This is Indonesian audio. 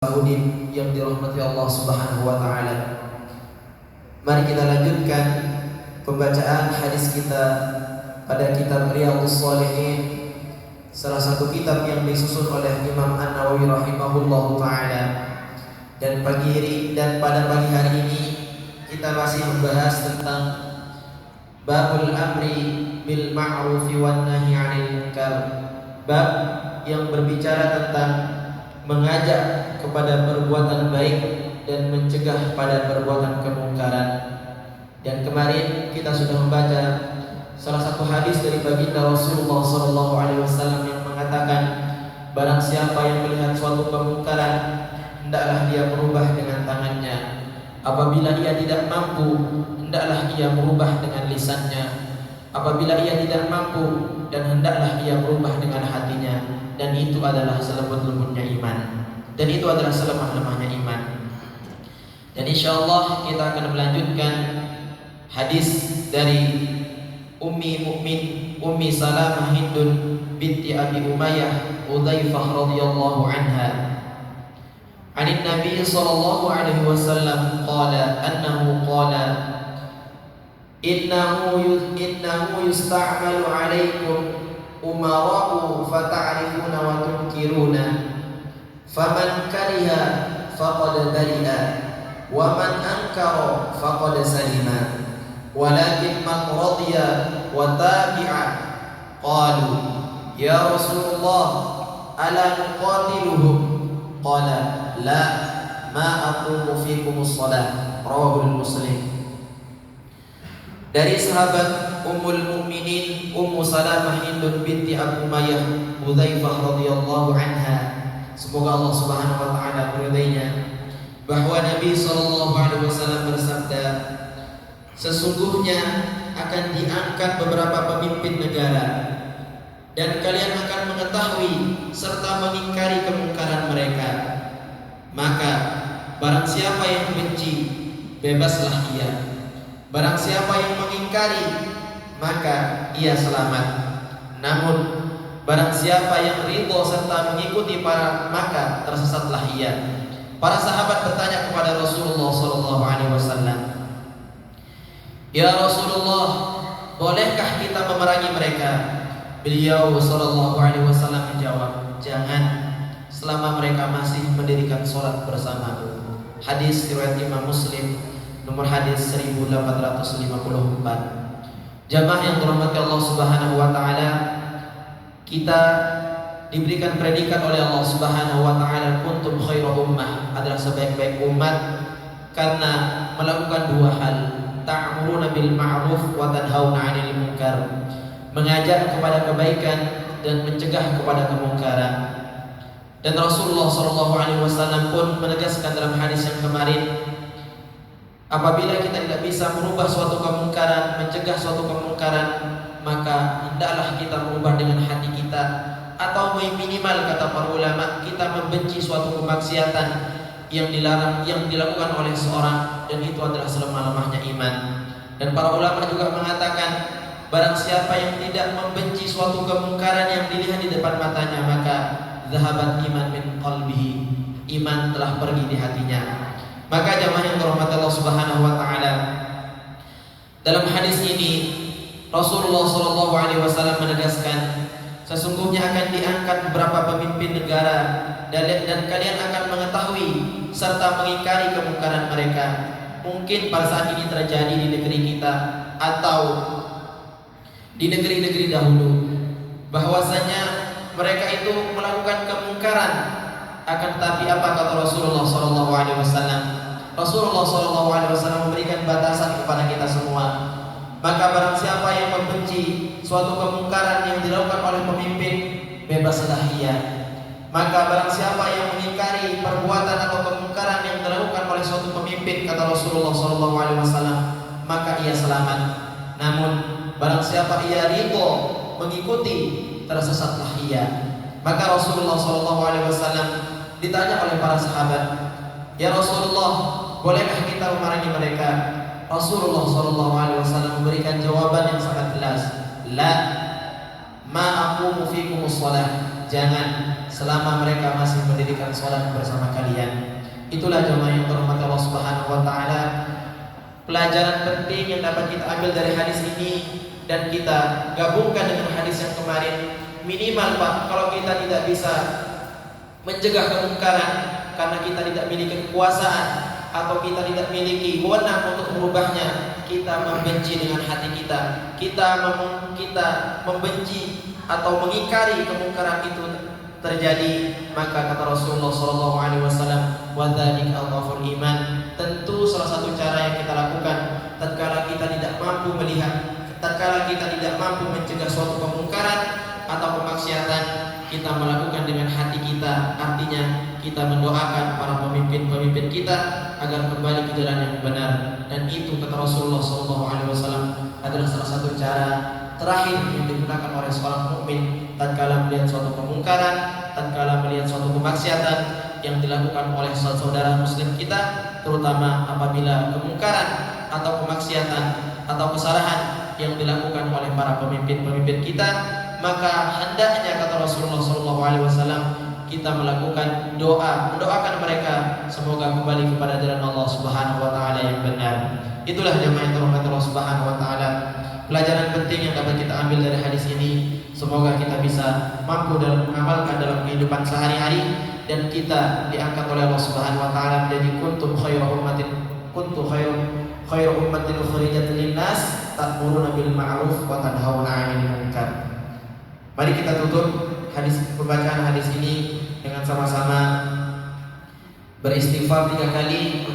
Udin yang dirahmati Allah Subhanahu wa taala. Mari kita lanjutkan pembacaan hadis kita pada kitab Riyadhus Shalihin, salah satu kitab yang disusun oleh Imam An-Nawawi rahimahullahu taala. Dan pada pagi hari ini kita masih membahas tentang babul amri bil ma'rufi wan nahyi 'anil munkar. Bab yang berbicara tentang mengajak kepada perbuatan baik dan mencegah pada perbuatan kemungkaran. Dan kemarin kita sudah membaca salah satu hadis dari baginda Rasulullah SAW yang mengatakan, barang siapa yang melihat suatu kemungkaran, hendaklah dia merubah dengan tangannya. Apabila ia tidak mampu, hendaklah ia merubah dengan lisannya. Apabila ia tidak mampu, dan hendaklah ia merubah dengan hatinya. Dan itu adalah selembut-lembutnya iman, dan itu adalah selemah-lemahnya iman. Dan insyaallah kita akan melanjutkan hadis dari Ummi Mukmin Ummi Salamah Hindun binti Abi Umayyah Udzaifah radhiyallahu anha. Anin Nabi sallallahu alaihi wasallam qala annahu qala innahu yusta'malu alaikum umara'u fata'rifuna wa tunkiruna, faman kariha faqad bari'a wa man ankara faqad salima, walakin man radiya wa tabi'a. Qalu ya Rasulullah ala nuqatiluhum? Qala la ma aqumu fikumus shalah. Rawahul Muslim. Dari sahabat Ummul Mukminin Ummu Salamah Hindun binti Abu Umayyah Udzaifah radhiyallahu anha, semoga Allah Subhanahu wa taala meridainya, bahwa Nabi sallallahu alaihi wasallam bersabda, sesungguhnya akan diangkat beberapa pemimpin negara, dan kalian akan mengetahui serta mengingkari kemungkaran mereka. Maka barang siapa yang benci, bebaslah ia. Barang siapa yang mengingkari, maka ia selamat. Namun barang siapa yang ridho serta mengikuti maka tersesatlah ia. Para sahabat bertanya kepada Rasulullah sallallahu alaihi wasallam, ya Rasulullah, bolehkah kita memerangi mereka? Beliau sallallahu alaihi wasallam menjawab, jangan, selama mereka masih mendirikan salat bersamamu. Hadis riwayat Imam Muslim, nomor hadis 1854. Jamaah yang dirahmati Allah Subhanahu wa taala, kita diberikan predikat oleh Allah Subhanahu wa taala, kuntum khairu ummah, adalah sebaik-baik umat karena melakukan dua hal, ta'muruna bil ma'ruf wa tanhauna 'anil munkar, mengajak kepada kebaikan dan mencegah kepada kemungkaran. Dan Rasulullah sallallahu alaihi wasallam pun menegaskan dalam hadis yang kemarin, apabila kita tidak bisa merubah suatu kemungkaran, mencegah suatu kemungkaran, maka hendaklah kita merubah dengan hati kita, atau minimal kata para ulama, kita membenci suatu kemaksiatan yang dilarang, yang dilakukan oleh seorang, dan itu adalah selemah-lemahnya iman. Dan para ulama juga mengatakan, barang siapa yang tidak membenci suatu kemungkaran yang dilihat di depan matanya, maka zahabat iman min qalbihi, iman telah pergi di hatinya. Maka jamaah yang dirahmati Allah Subhanahu wa taala, dalam hadis ini Rasulullah sallallahu alaihi wasallam menegaskan, sesungguhnya akan diangkat beberapa pemimpin negara, dan kalian akan mengetahui serta mengingkari kemungkaran mereka. Mungkin pada saat ini terjadi di negeri kita atau di negeri-negeri dahulu, bahwasanya mereka itu melakukan kemungkaran. Akan tetapi apa kata Rasulullah sallallahu alaihi wasallam? Rasulullah sallallahu alaihi wasallam memberikan batasan kepada kita semua. Maka barang siapa yang membenci suatu kemungkaran yang dilakukan oleh pemimpin, bebaslah ia. Maka barang siapa yang mengingkari perbuatan atau kemungkaran yang dilakukan oleh suatu pemimpin, kata Rasulullah sallallahu alaihi wasallam, maka ia selamat. Namun barang siapa ia ridho mengikuti, tersesatlah ia. Maka Rasulullah sallallahu alaihi wasallam ditanya oleh para sahabat, ya Rasulullah, bolehkah kita memerangi mereka? Rasulullah sallallahu alaihi wasallam memberikan jawaban yang sangat jelas, la ma aqumu fikumus shalah, jangan, selama mereka masih mendirikan sholat bersama kalian. Itulah jemaah yang terhormat Allah Subhanahu wa taala, pelajaran penting yang dapat kita ambil dari hadis ini dan kita gabungkan dengan hadis yang kemarin. Minimal Pak, kalau kita tidak bisa mencegah kemungkaran karena kita tidak memiliki kekuasaan atau kita tidak memiliki wewenang untuk merubahnya, kita membenci dengan hati kita, kita membenci atau mengingkari kemungkaran itu terjadi, maka kata Rasulullah SAW, wadzalik adhaful iman. Tentu salah satu cara yang kita lakukan tatkala kita tidak mampu melihat, tatkala kita tidak mampu mencegah suatu kemungkaran atau kemaksiatan, kita melakukan dengan hati kita. Artinya kita mendoakan para pemimpin-pemimpin kita agar kembali ke jalan yang benar. Dan itu kata Rasulullah SAW adalah salah satu cara terakhir yang digunakan oleh seorang mukmin tatkala melihat suatu kemungkaran, tatkala melihat suatu kemaksiatan yang dilakukan oleh saudara muslim kita, terutama apabila kemungkaran atau kemaksiatan atau kesalahan yang dilakukan oleh para pemimpin-pemimpin kita, maka hendaknya kata Rasulullah SAW kita melakukan doa, mendoakan mereka semoga kembali kepada jalan Allah Subhanahu wa taala yang benar. Itulah jemaah yang terhormat Allah Subhanahu wa taala, pelajaran penting yang dapat kita ambil dari hadis ini. Semoga kita bisa mampu dalam mengamalkan dalam kehidupan sehari-hari dan kita diangkat oleh Allah Subhanahu wa taala menjadi kuntum khairu ummatin ukhrijat lin-nas ta'muruna bil ma'ruf wa tanhauna 'anil munkar. Mari kita tutup pembacaan hadis ini dengan sama-sama beristighfar 3 kali.